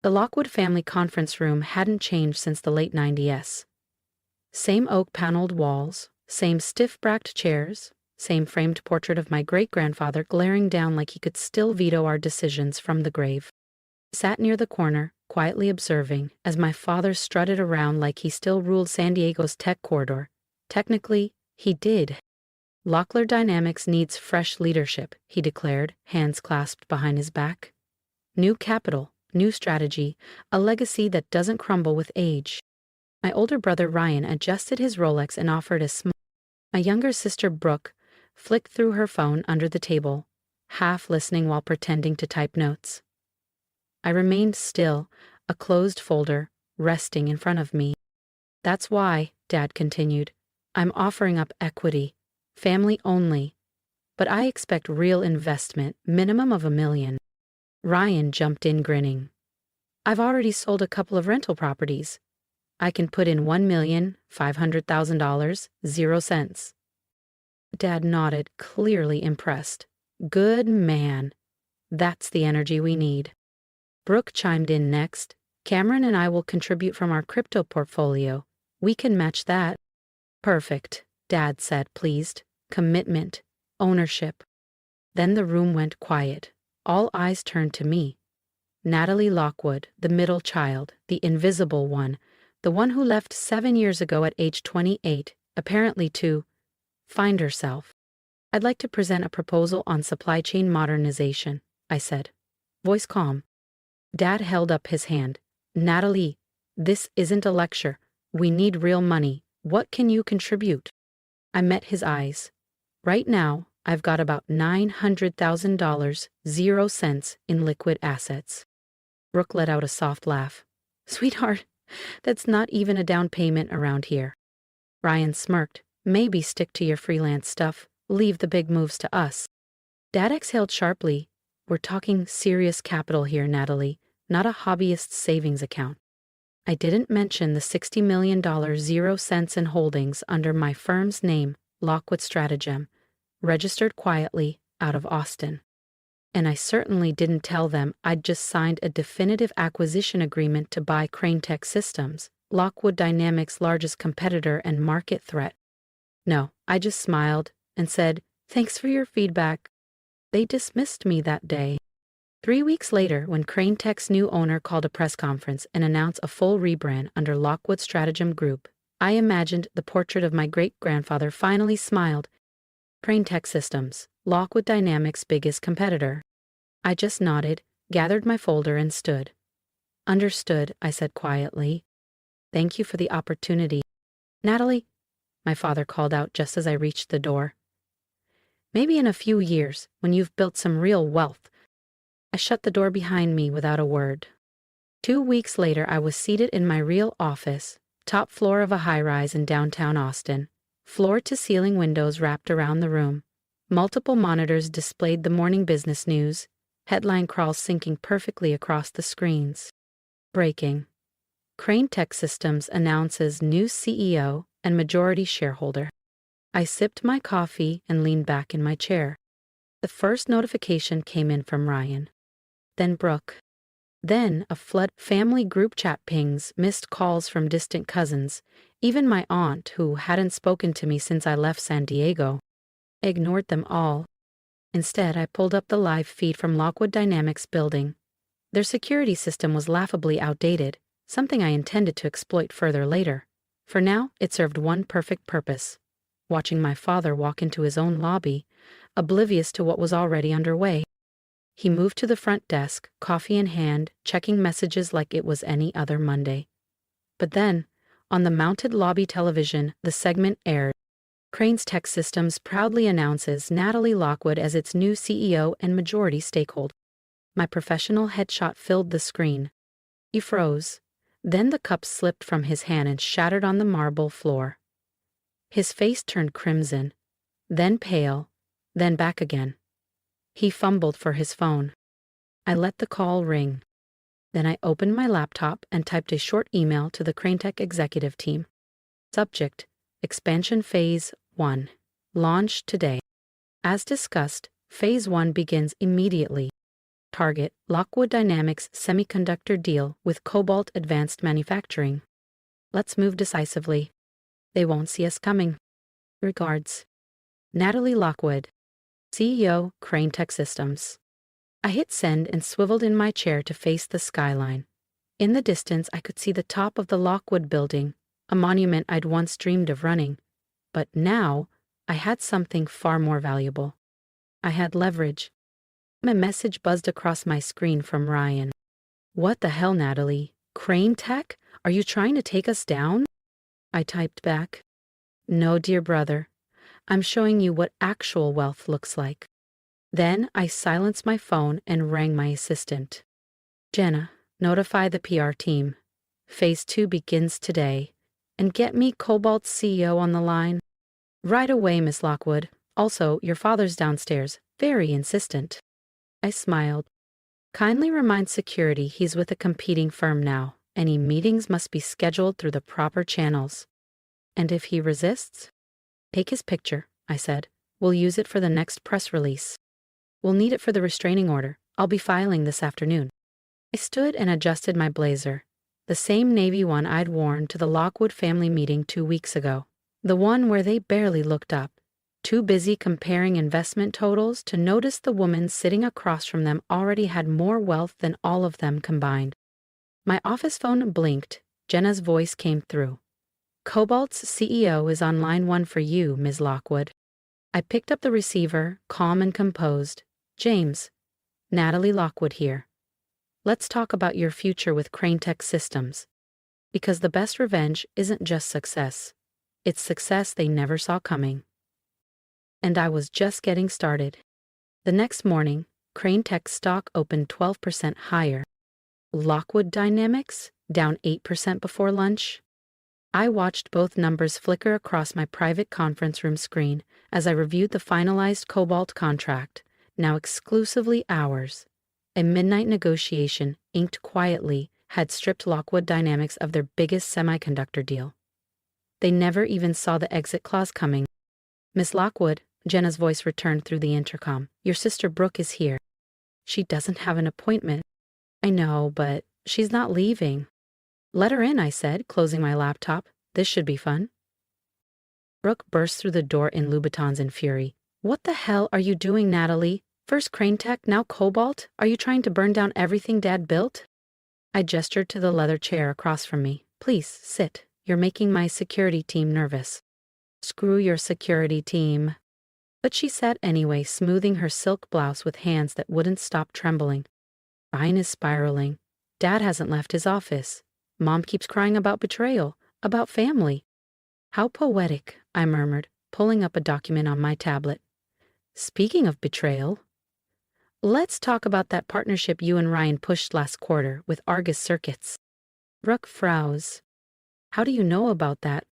The Lockwood family conference room hadn't changed since the late 90s. Same oak-paneled walls, same stiff-backed chairs, same framed portrait of my great-grandfather glaring down like he could still veto our decisions from the grave. Sat near the corner, quietly observing, as my father strutted around like he still ruled San Diego's tech corridor. Technically, he did. Lockwood Dynamics needs fresh leadership, he declared, hands clasped behind his back. New capital, new strategy, a legacy that doesn't crumble with age. My older brother Ryan adjusted his Rolex and offered a smile. My younger sister Brooke flicked through her phone under the table, half listening while pretending to type notes. I remained still, a closed folder, resting in front of me. That's why, Dad continued, I'm offering up equity, family only, but I expect real investment, minimum of $1 million. Ryan jumped in grinning. I've already sold a couple of rental properties. I can put in $1,500,000, 0 cents. Dad nodded, clearly impressed. Good man. That's the energy we need. Brooke chimed in next. Cameron and I will contribute from our crypto portfolio. We can match that. Perfect, Dad said, pleased. Commitment, ownership. Then the room went quiet. All eyes turned to me. Natalie Lockwood, the middle child, the invisible one, the one who left 7 years ago at age 28, apparently to find herself. I'd like to present a proposal on supply chain modernization, I said. Voice calm. Dad held up his hand. Natalie, this isn't a lecture. We need real money. What can you contribute? I met his eyes. Right now, I've got about $900,000, 0 cents in liquid assets. Brooke let out a soft laugh. Sweetheart, that's not even a down payment around here. Ryan smirked. Maybe stick to your freelance stuff. Leave the big moves to us. Dad exhaled sharply. We're talking serious capital here, Natalie, not a hobbyist's savings account. I didn't mention the $60 million 0 cents in holdings under my firm's name, Lockwood Stratagem, registered quietly out of Austin. And I certainly didn't tell them I'd just signed a definitive acquisition agreement to buy CraneTech Systems, Lockwood Dynamics' largest competitor and market threat. No, I just smiled and said, thanks for your feedback. They dismissed me that day. 3 weeks later, when CraneTech's new owner called a press conference and announced a full rebrand under Lockwood Stratagem Group, I imagined the portrait of my great-grandfather finally smiled. CraneTech Systems, Lockwood Dynamics' biggest competitor. I just nodded, gathered my folder and stood. Understood, I said quietly. Thank you for the opportunity. Natalie, my father called out just as I reached the door. Maybe in a few years, when you've built some real wealth. I shut the door behind me without a word. 2 weeks later, I was seated in my real office, top floor of a high-rise in downtown Austin, floor-to-ceiling windows wrapped around the room. Multiple monitors displayed the morning business news, headline crawls syncing perfectly across the screens. Breaking. CraneTech Systems announces new CEO and majority shareholder. I sipped my coffee and leaned back in my chair. The first notification came in from Ryan. Then Brooke. Then a flood family group chat pings, missed calls from distant cousins, even my aunt, who hadn't spoken to me since I left San Diego. I ignored them all. Instead, I pulled up the live feed from Lockwood Dynamics building. Their security system was laughably outdated, something I intended to exploit further later. For now, it served one perfect purpose: watching my father walk into his own lobby, oblivious to what was already underway. He moved to the front desk, coffee in hand, checking messages like it was any other Monday. But then, on the mounted lobby television, the segment aired. CraneTech Systems proudly announces Natalie Lockwood as its new CEO and majority stakeholder. My professional headshot filled the screen. He froze. Then the cup slipped from his hand and shattered on the marble floor. His face turned crimson, then pale, then back again. He fumbled for his phone. I let the call ring. Then I opened my laptop and typed a short email to the CraneTech executive team. Subject: Expansion Phase 1. Launch today. As discussed, Phase 1 begins immediately. Target, Lockwood Dynamics semiconductor deal with Cobalt Advanced Manufacturing. Let's move decisively. They won't see us coming. Regards. Natalie Lockwood, CEO, Crane Tech Systems. I hit send and swiveled in my chair to face the skyline. In the distance, I could see the top of the Lockwood building, a monument I'd once dreamed of running. But now, I had something far more valuable. I had leverage. A message buzzed across my screen from Ryan. "What the hell, Natalie? Crane Tech? Are you trying to take us down?" I typed back. "No, dear brother. I'm showing you what actual wealth looks like." Then I silenced my phone and rang my assistant. "Jenna, notify the PR team. Phase 2 begins today. And get me Cobalt's CEO on the line." "Right away, Miss Lockwood. Also, your father's downstairs, very insistent." I smiled. "Kindly remind security he's with a competing firm now. Any meetings must be scheduled through the proper channels." "And if he resists?" "Take his picture," I said. "We'll use it for the next press release. We'll need it for the restraining order. I'll be filing this afternoon." I stood and adjusted my blazer, the same navy one I'd worn to the Lockwood family meeting 2 weeks ago, the one where they barely looked up, too busy comparing investment totals to notice the woman sitting across from them already had more wealth than all of them combined. My office phone blinked. Jenna's voice came through. "Cobalt's CEO is on line 1 for you, Ms. Lockwood." I picked up the receiver, calm and composed. "James, Natalie Lockwood here. Let's talk about your future with Crane Tech Systems. Because the best revenge isn't just success. It's success they never saw coming." And I was just getting started. The next morning, Crane Tech stock opened 12% higher. Lockwood Dynamics, down 8% before lunch. I watched both numbers flicker across my private conference room screen as I reviewed the finalized Cobalt contract, now exclusively ours. A midnight negotiation, inked quietly, had stripped Lockwood Dynamics of their biggest semiconductor deal. They never even saw the exit clause coming. "Miss Lockwood," Jenna's voice returned through the intercom, "your sister Brooke is here." "She doesn't have an appointment." "I know, but she's not leaving." "Let her in," I said, closing my laptop. "This should be fun." Brooke burst through the door in Louboutins in fury. "What the hell are you doing, Natalie? First Crane Tech, now Cobalt? Are you trying to burn down everything Dad built?" I gestured to the leather chair across from me. "Please, sit. You're making my security team nervous." "Screw your security team." But she sat anyway, smoothing her silk blouse with hands that wouldn't stop trembling. "Ryan is spiraling. Dad hasn't left his office. Mom keeps crying about betrayal, about family." "How poetic," I murmured, pulling up a document on my tablet. "Speaking of betrayal, let's talk about that partnership you and Ryan pushed last quarter with Argus Circuits." Brooke frowns. "How do you know about that?"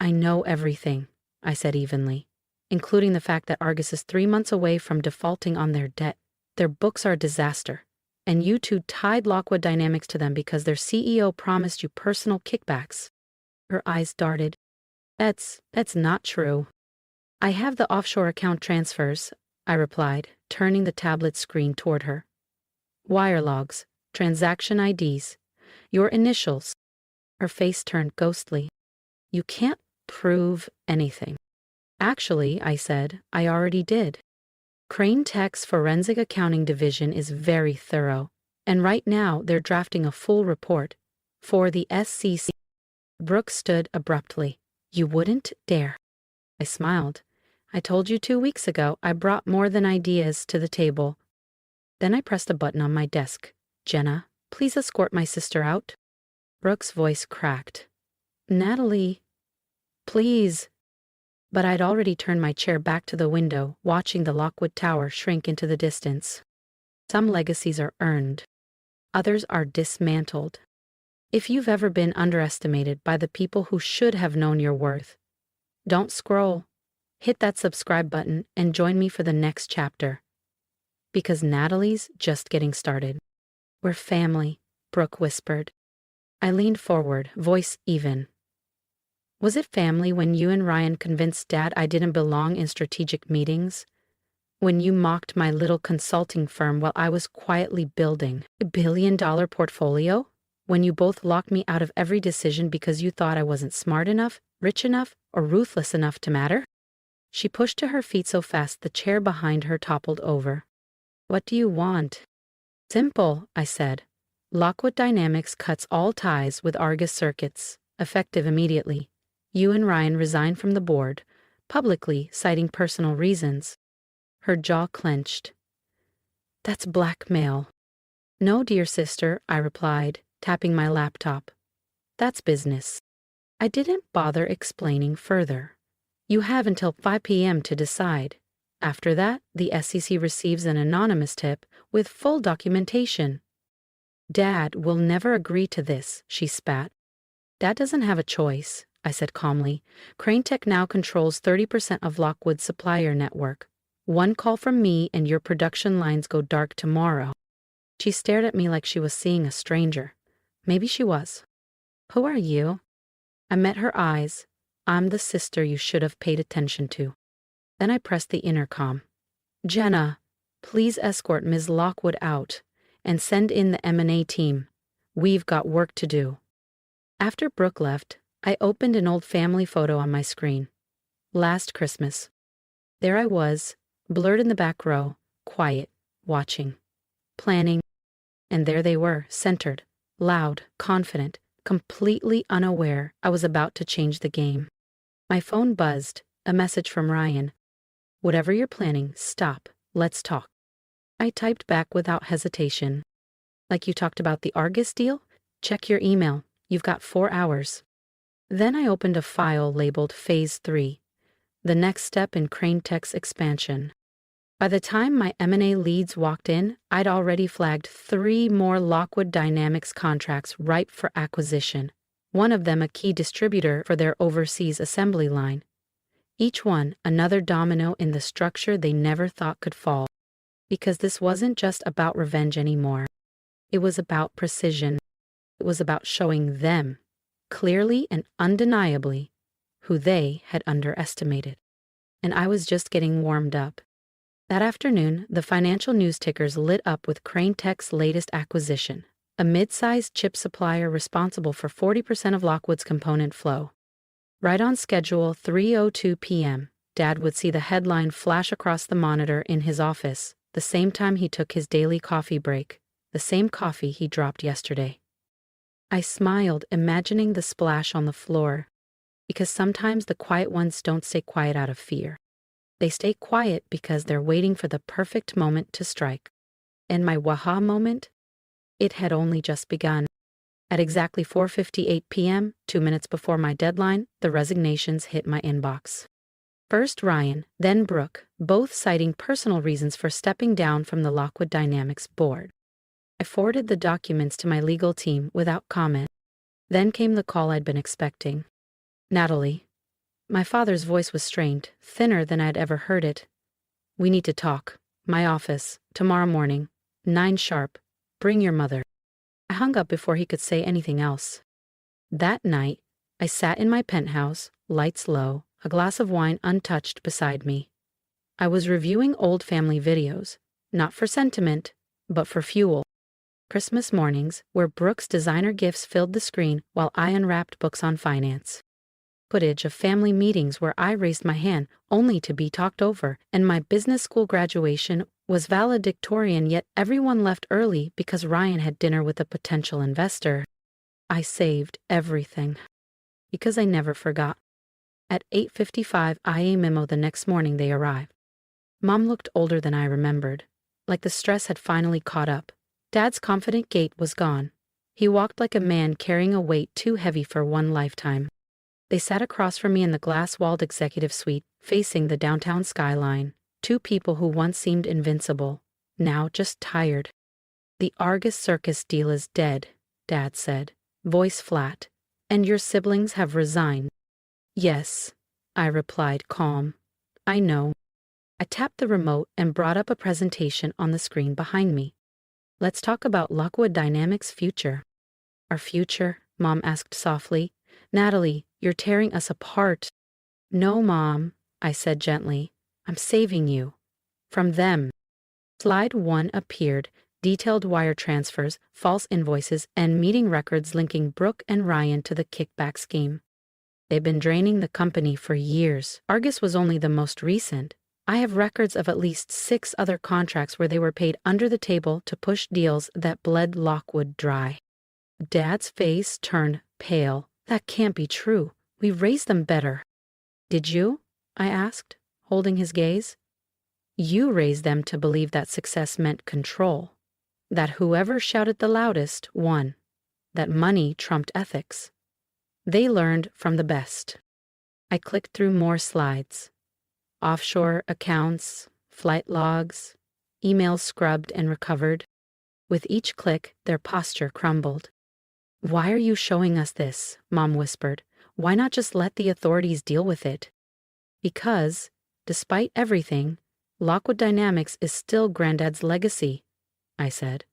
"I know everything," I said evenly, "including the fact that Argus is 3 months away from defaulting on their debt. Their books are a disaster, and you two tied Lockwood Dynamics to them because their CEO promised you personal kickbacks." Her eyes darted. That's not true." "I have the offshore account transfers," I replied, turning the tablet screen toward her. "Wire logs, transaction IDs, your initials." Her face turned ghostly. "You can't prove anything." "Actually," I said, "I already did. Crane Tech's forensic accounting division is very thorough, and right now they're drafting a full report for the SEC." Brooke stood abruptly. "You wouldn't dare." I smiled. "I told you 2 weeks ago I brought more than ideas to the table." Then I pressed a button on my desk. "Jenna, please escort my sister out." Brooke's voice cracked. "Natalie, please." But I'd already turned my chair back to the window, watching the Lockwood Tower shrink into the distance. Some legacies are earned. Others are dismantled. If you've ever been underestimated by the people who should have known your worth, don't scroll. Hit that subscribe button and join me for the next chapter. Because Natalie's just getting started. "We're family," Brooke whispered. I leaned forward, voice even. "Was it family when you and Ryan convinced Dad I didn't belong in strategic meetings? When you mocked my little consulting firm while I was quietly building a billion-dollar portfolio? When you both locked me out of every decision because you thought I wasn't smart enough, rich enough, or ruthless enough to matter? She pushed to her feet so fast the chair behind her toppled over. What do you want? Simple, I said. Lockwood Dynamics cuts all ties with Argus Circuits, effective immediately. You and Ryan resign from the board, publicly citing personal reasons. Her jaw clenched. That's blackmail. No, dear sister, I replied, tapping my laptop. That's business. I didn't bother explaining further. You have until 5 p.m. to decide. After that, the SEC receives an anonymous tip with full documentation. Dad will never agree to this, she spat. Dad doesn't have a choice, I said calmly. Crane Tech now controls 30% of Lockwood's supplier network. One call from me and your production lines go dark tomorrow. She stared at me like she was seeing a stranger. Maybe she was. Who are you? I met her eyes. I'm the sister you should have paid attention to. Then I pressed the intercom. Jenna, please escort Ms. Lockwood out and send in the M&A team. We've got work to do. After Brooke left, I opened an old family photo on my screen. Last Christmas. There I was, blurred in the back row, quiet, watching, planning, and there they were, centered, loud, confident, completely unaware I was about to change the game. My phone buzzed, a message from Ryan. Whatever you're planning, stop, let's talk. I typed back without hesitation. Like you talked about the Argus deal? Check your email, you've got 4 hours. Then I opened a file labeled Phase 3, the next step in Crane Tech's expansion. By the time my M&A leads walked in, I'd already flagged 3 more Lockwood Dynamics contracts ripe for acquisition, one of them a key distributor for their overseas assembly line. Each one another domino in the structure they never thought could fall. Because this wasn't just about revenge anymore. It was about precision. It was about showing them, clearly and undeniably, who they had underestimated. And I was just getting warmed up. That afternoon, the financial news tickers lit up with Crane Tech's latest acquisition, a mid-sized chip supplier responsible for 40% of Lockwood's component flow. Right on schedule, 3:02 p.m., Dad would see the headline flash across the monitor in his office, the same time he took his daily coffee break, the same coffee he dropped yesterday. I smiled, imagining the splash on the floor, because sometimes the quiet ones don't stay quiet out of fear. They stay quiet because they're waiting for the perfect moment to strike. And my waha moment? It had only just begun. At exactly 4:58 p.m., 2 minutes before my deadline, the resignations hit my inbox. First Ryan, then Brooke, both citing personal reasons for stepping down from the Lockwood Dynamics board. I forwarded the documents to my legal team without comment. Then came the call I'd been expecting. Natalie. My father's voice was strained, thinner than I'd ever heard it. We need to talk. My office, tomorrow morning, 9 sharp. Bring your mother. I hung up before he could say anything else. That night, I sat in my penthouse, lights low, a glass of wine untouched beside me. I was reviewing old family videos, not for sentiment, but for fuel. Christmas mornings, where Brooke's designer gifts filled the screen while I unwrapped books on finance. Footage of family meetings where I raised my hand only to be talked over, and my business school graduation was valedictorian, yet everyone left early because Ryan had dinner with a potential investor. I saved everything. Because I never forgot. At 8:55 IA memo the next morning they arrived. Mom looked older than I remembered, like the stress had finally caught up. Dad's confident gait was gone. He walked like a man carrying a weight too heavy for one lifetime. They sat across from me in the glass-walled executive suite, facing the downtown skyline, 2 people who once seemed invincible, now just tired. The Argus Circus deal is dead, Dad said, voice flat, and your siblings have resigned. Yes, I replied, calm. I know. I tapped the remote and brought up a presentation on the screen behind me. Let's talk about Lockwood Dynamics' future. Our future? Mom asked softly. Natalie, you're tearing us apart. No, Mom, I said gently. I'm saving you. From them. Slide 1 appeared, detailed wire transfers, false invoices, and meeting records linking Brooke and Ryan to the kickback scheme. They've been draining the company for years. Argus was only the most recent. I have records of at least 6 other contracts where they were paid under the table to push deals that bled Lockwood dry. Dad's face turned pale. That can't be true. We raised them better. Did you? I asked, holding his gaze. You raised them to believe that success meant control. That whoever shouted the loudest won. That money trumped ethics. They learned from the best. I clicked through more slides. Offshore accounts, flight logs, emails scrubbed and recovered. With each click, their posture crumbled. Why are you showing us this? Mom whispered. Why not just let the authorities deal with it? Because, despite everything, Lockwood Dynamics is still Granddad's legacy, I said.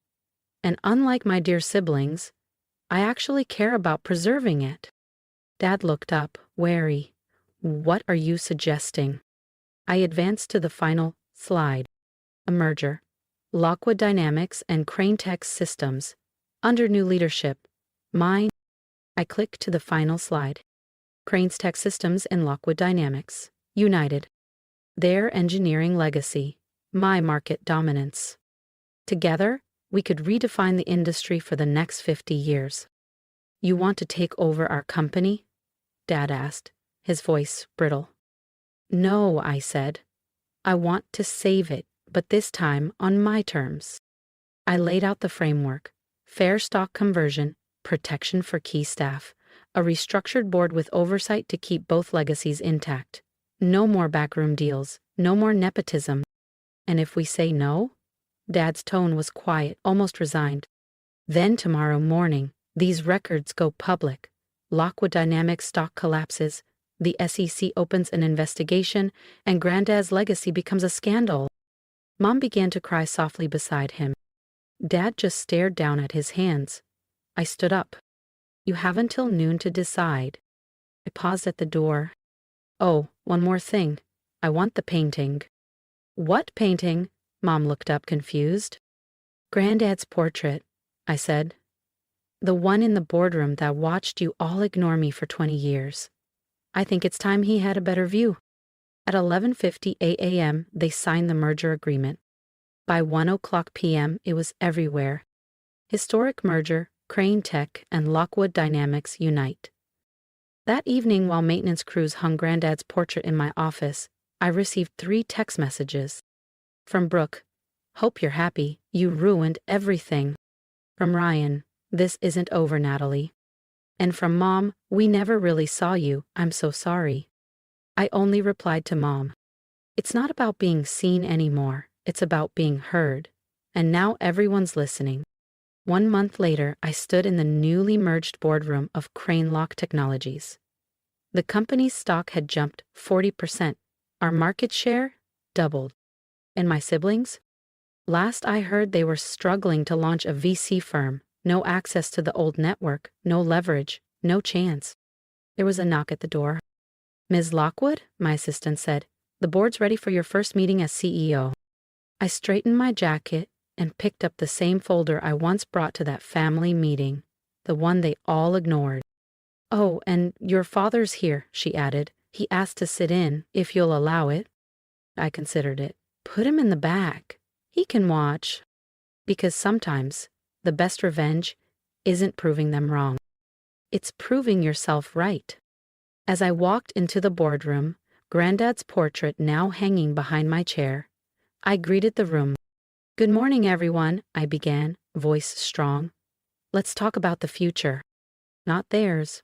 And unlike my dear siblings, I actually care about preserving it. Dad looked up, wary. What are you suggesting? I advanced to the final slide. A merger. Lockwood Dynamics and AppleText Systems. Under new leadership. Mine. I clicked to the final slide. AppleText Systems and Lockwood Dynamics. United. Their engineering legacy. My market dominance. Together, we could redefine the industry for the next 50 years. You want to take over our company? Dad asked, his voice brittle. No, I said. I want to save it, but this time on my terms. I laid out the framework. Fair stock conversion, protection for key staff, a restructured board with oversight to keep both legacies intact. No more backroom deals, no more nepotism. And if we say no? Dad's tone was quiet, almost resigned. Then tomorrow morning, these records go public. Lockwood Dynamics stock collapses, the SEC opens an investigation, and Granddad's legacy becomes a scandal. Mom began to cry softly beside him. Dad just stared down at his hands. I stood up. You have until noon to decide. I paused at the door. Oh, one more thing. I want the painting. What painting? Mom looked up confused. Granddad's portrait, I said. The one in the boardroom that watched you all ignore me for 20 years. I think it's time he had a better view. At 11:50 a.m., they signed the merger agreement. By 1:00 p.m., it was everywhere. Historic merger, Crane Tech and Lockwood Dynamics unite. That evening, while maintenance crews hung Granddad's portrait in my office, I received 3 text messages. From Brooke, hope you're happy, you ruined everything. From Ryan, this isn't over, Natalie. And from Mom, we never really saw you, I'm so sorry. I only replied to Mom. It's not about being seen anymore, it's about being heard. And now everyone's listening. 1 month later, I stood in the newly merged boardroom of Crane Lock Technologies. The company's stock had jumped 40%. Our market share doubled. And my siblings? Last I heard, they were struggling to launch a VC firm. No access to the old network, no leverage, no chance. There was a knock at the door. Ms. Lockwood, my assistant said, the board's ready for your first meeting as CEO. I straightened my jacket and picked up the same folder I once brought to that family meeting, the one they all ignored. Oh, and your father's here, she added. He asked to sit in, if you'll allow it. I considered it. Put him in the back. He can watch. Because sometimes the best revenge isn't proving them wrong. It's proving yourself right. As I walked into the boardroom, Granddad's portrait now hanging behind my chair, I greeted the room. Good morning, everyone, I began, voice strong. Let's talk about the future. Not theirs,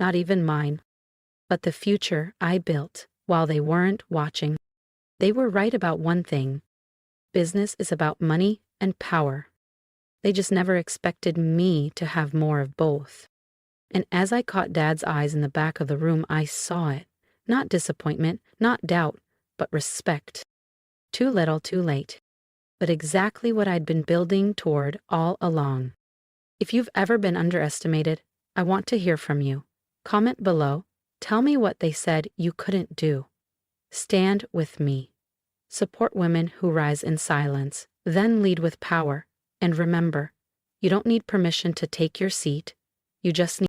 not even mine, but the future I built while they weren't watching. They were right about one thing. Business is about money and power. They just never expected me to have more of both. And as I caught Dad's eyes in the back of the room, I saw it. Not disappointment, not doubt, but respect. Too little, too late. But exactly what I'd been building toward all along. If you've ever been underestimated, I want to hear from you. Comment below. Tell me what they said you couldn't do. Stand with me. Support women who rise in silence, then lead with power. And remember, you don't need permission to take your seat. You just need